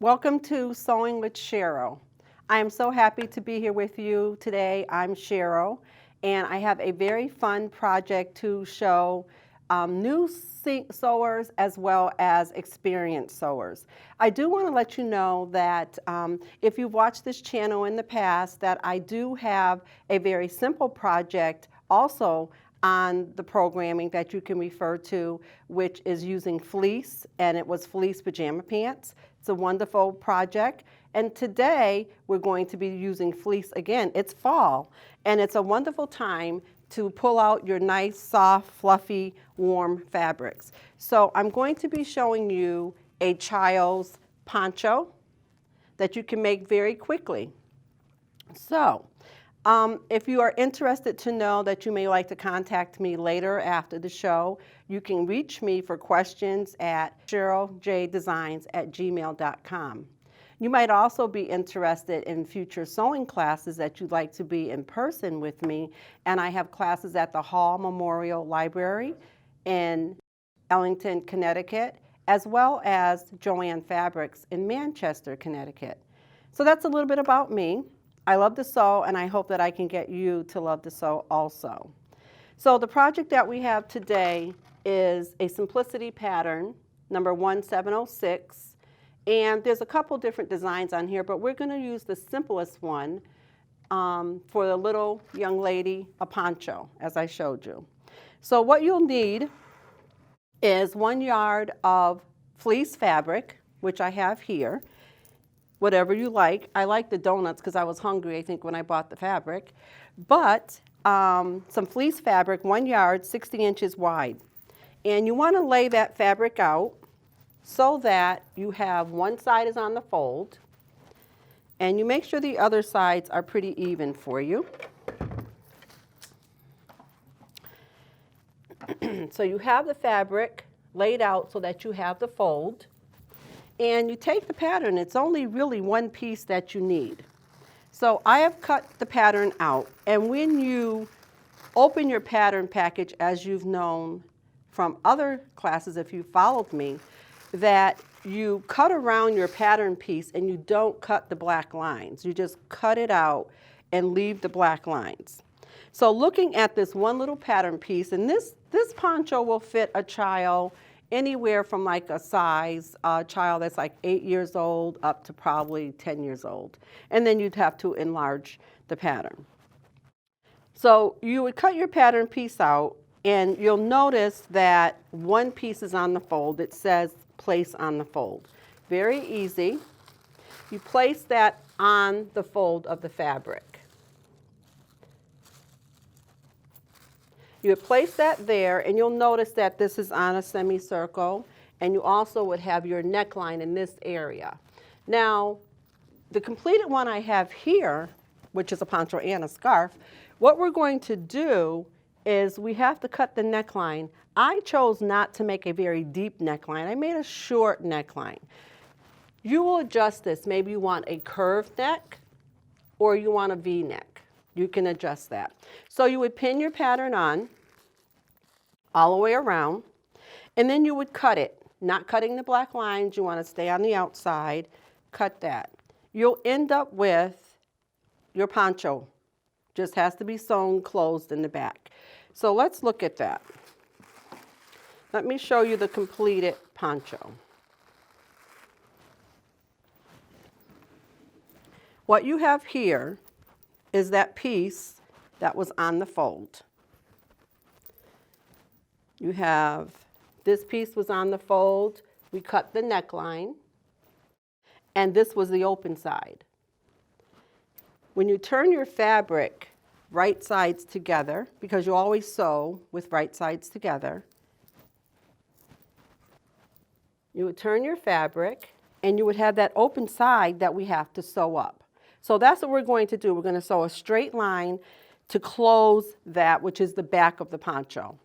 Welcome to Sewing with Cheryl. I am so happy to be here with you today. I'm Cheryl, and I have a very fun project to show new sewers as well as experienced sewers. I do want to let you know that if you've watched this channel in the past, that I do have a very simple project also on the programming that you can refer to, which is using fleece, and it was fleece pajama pants. It's a wonderful project, and today we're going to be using fleece again. It's fall, and it's a wonderful time to pull out your nice, soft, fluffy, warm fabrics. So I'm going to be showing you a child's poncho that you can make very quickly. So if you are interested to know that you may like to contact me later after the show, you can reach me for questions at CherylJDesigns@gmail.com. You might also be interested in future sewing classes that you'd like to be in person with me, and I have classes at the Hall Memorial Library in Ellington, Connecticut, as well as Joanne Fabrics in Manchester, Connecticut. So that's a little bit about me. I love to sew, and I hope that I can get you to love to sew also. So the project that we have today is a simplicity pattern, number 1706. And there's a couple different designs on here, but we're going to use the simplest one for the little young lady, a poncho, as I showed you. So what you'll need is 1 yard of fleece fabric, which I have here. Whatever you like. I like the donuts because I was hungry, I think, when I bought the fabric. But some fleece fabric, 1 yard, 60 inches wide. And you want to lay that fabric out so that you have one side is on the fold, and you make sure the other sides are pretty even for you. So you have the fabric laid out so that you have the fold. And you take the pattern, it's only really one piece that you need. So I have cut the pattern out, and when you open your pattern package, as you've known from other classes if you followed me, that you cut around your pattern piece and you don't cut the black lines. You just cut it out and leave the black lines. So looking at this one little pattern piece, and this poncho will fit a child anywhere from like a size child that's like 8 years old up to probably 10 years old. And then you'd have to enlarge the pattern. So you would cut your pattern piece out, and you'll notice that one piece is on the fold. It says place on the fold. Very easy. You place that on the fold of the fabric. You would place that there, and you'll notice that this is on a semicircle, and you also would have your neckline in this area. Now, the completed one I have here, which is a poncho and a scarf, what we're going to do is we have to cut the neckline. I chose not to make a very deep neckline. I made a short neckline. You will adjust this. Maybe you want a curved neck or you want a V-neck. You can adjust that. So you would pin your pattern on all the way around, and then you would cut it. Not cutting the black lines. You want to stay on the outside. Cut that. You'll end up with your poncho. Just has to be sewn closed in the back. So let's look at that. Let me show you the completed poncho. What you have here is that piece that was on the fold. You have this piece was on the fold. We cut the neckline, and this was the open side. When you turn your fabric right sides together, because you always sew with right sides together, you would turn your fabric, and you would have that open side that we have to sew up. So that's what we're going to do. We're going to sew a straight line to close that, which is the back of the poncho.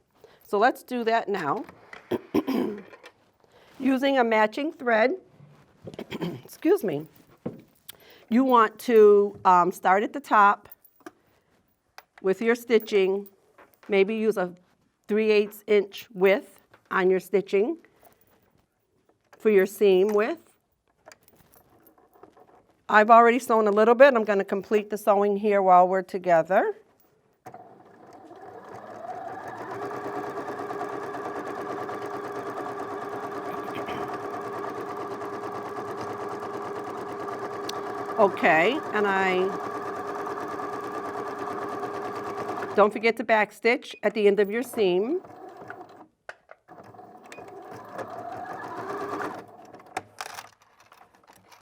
So let's do that now. Using a matching thread, excuse me, you want to start at the top with your stitching. Maybe use a 3/8 inch width on your stitching for your seam width. I've already sewn a little bit. I'm going to complete the sewing here while we're together. Okay, and don't forget to backstitch at the end of your seam.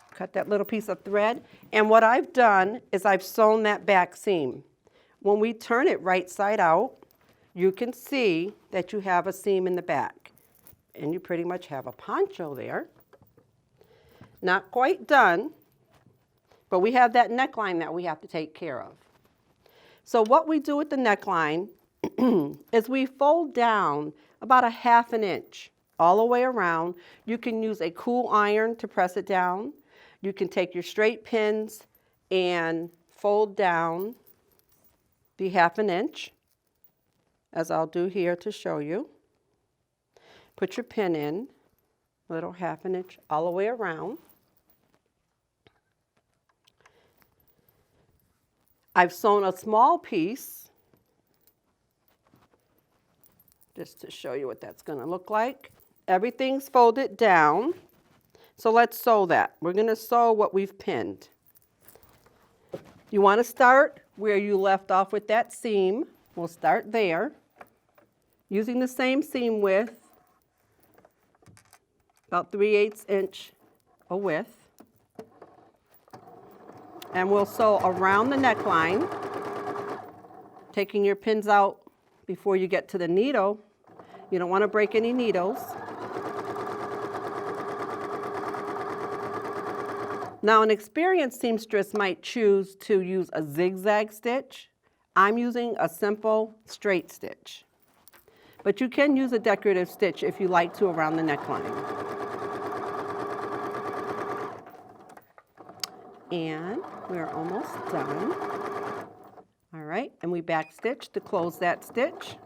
Cut that little piece of thread. And what I've done is I've sewn that back seam. When we turn it right side out, you can see that you have a seam in the back. And you pretty much have a poncho there. Not quite done, but we have that neckline that we have to take care of. So what we do with the neckline is we fold down about a 1/2 inch all the way around. You can use a cool iron to press it down. You can take your straight pins and fold down the 1/2 inch, as I'll do here to show you. Put your pin in, little 1/2 inch all the way around. I've sewn a small piece, just to show you what that's going to look like. Everything's folded down. So let's sew that. We're going to sew what we've pinned. You want to start where you left off with that seam. We'll start there, using the same seam width, about 3/8 inch a width. And we'll sew around the neckline, taking your pins out before you get to the needle. You don't want to break any needles. Now, an experienced seamstress might choose to use a zigzag stitch. I'm using a simple straight stitch. But you can use a decorative stitch if you like to around the neckline. And we're almost done. All right, and we backstitch to close that stitch.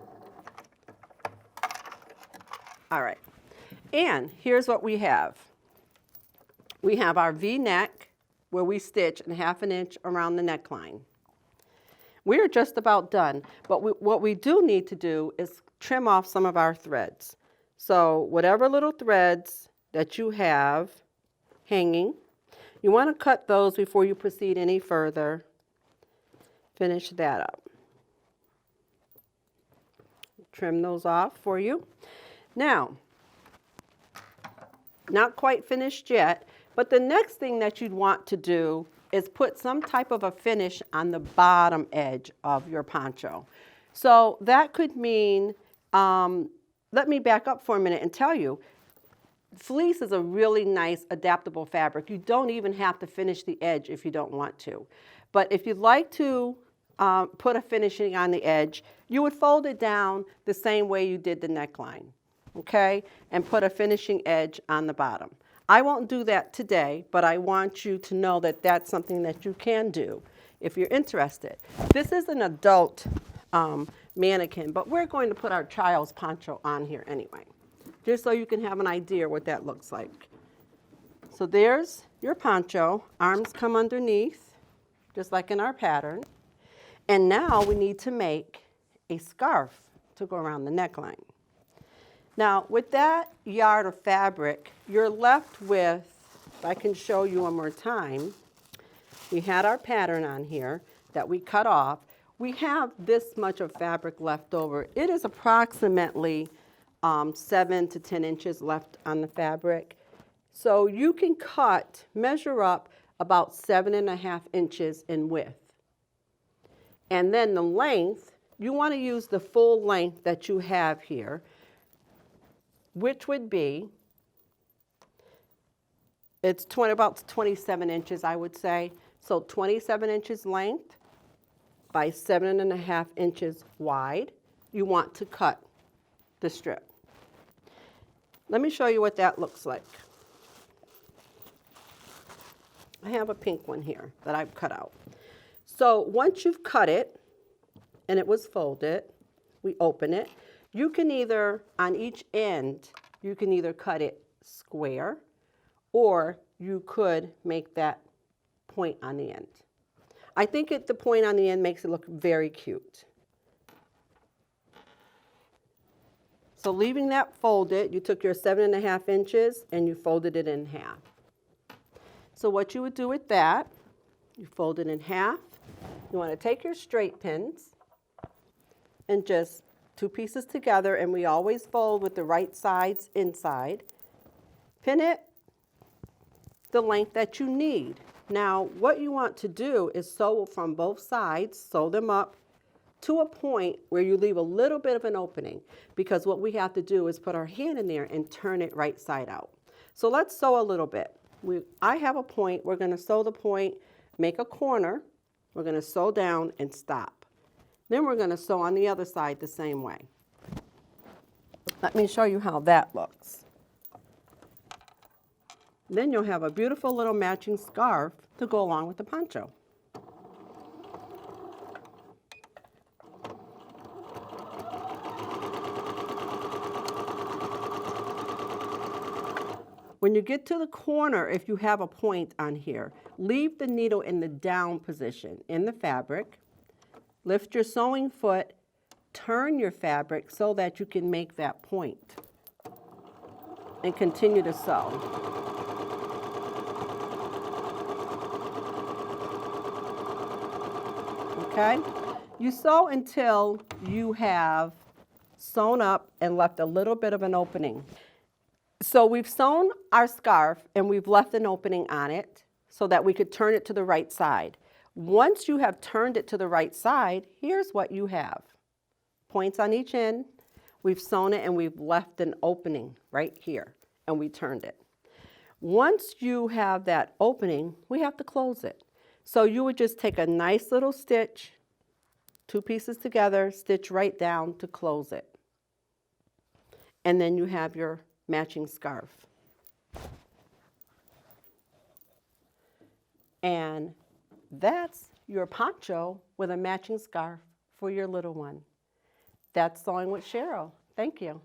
All right, and here's what we have. We have our V-neck where we stitch a 1/2 inch around the neckline. We're just about done, but what we do need to do is trim off some of our threads. So whatever little threads that you have hanging, you want to cut those before you proceed any further. Finish that up. Trim those off for you. Now, not quite finished yet, but the next thing that you'd want to do is put some type of a finish on the bottom edge of your poncho. So that could mean, let me back up for a minute and tell you, fleece is a really nice adaptable fabric. You don't even have to finish the edge if you don't want to. But if you'd like to put a finishing on the edge, you would fold it down the same way you did the neckline, okay? And put a finishing edge on the bottom. I won't do that today, but I want you to know that that's something that you can do if you're interested. This is an adult mannequin, but we're going to put our child's poncho on here anyway, just so you can have an idea what that looks like. So there's your poncho. Arms come underneath, just like in our pattern. And now we need to make a scarf to go around the neckline. Now, with that yard of fabric, you're left with, if I can show you one more time, we had our pattern on here that we cut off. We have this much of fabric left over. It is approximately 7 to 10 inches left on the fabric. So you can measure up about 7.5 inches in width. And then the length, you want to use the full length that you have here, which would be, it's about 27 inches, I would say. So 27 inches length by 7.5 inches wide. You want to cut the strip. Let me show you what that looks like. I have a pink one here that I've cut out. So once you've cut it and it was folded, we open it. You can either, on each end, you can either cut it square or you could make that point on the end. I think the point on the end makes it look very cute. So leaving that folded, you took your 7.5 inches and you folded it in half. So what you would do with that, you fold it in half. You want to take your straight pins and just 2 pieces together, and we always fold with the right sides inside. Pin it the length that you need. Now, what you want to do is sew from both sides, sew them up to a point where you leave a little bit of an opening, because what we have to do is put our hand in there and turn it right side out. So let's sew a little bit. I have a point. We're going to sew the point, make a corner. We're going to sew down and stop. Then we're going to sew on the other side the same way. Let me show you how that looks. Then you'll have a beautiful little matching scarf to go along with the poncho. When you get to the corner, if you have a point on here, leave the needle in the down position in the fabric. Lift your sewing foot, turn your fabric so that you can make that point. And continue to sew. Okay? You sew until you have sewn up and left a little bit of an opening. So we've sewn our scarf and we've left an opening on it so that we could turn it to the right side. Once you have turned it to the right side, here's what you have. Points on each end. We've sewn it and we've left an opening right here, and we turned it. Once you have that opening, we have to close it. So you would just take a nice little stitch, 2 pieces together, stitch right down to close it. And then you have your matching scarf. And that's your poncho with a matching scarf for your little one. That's Sewing with Cheryl. Thank you.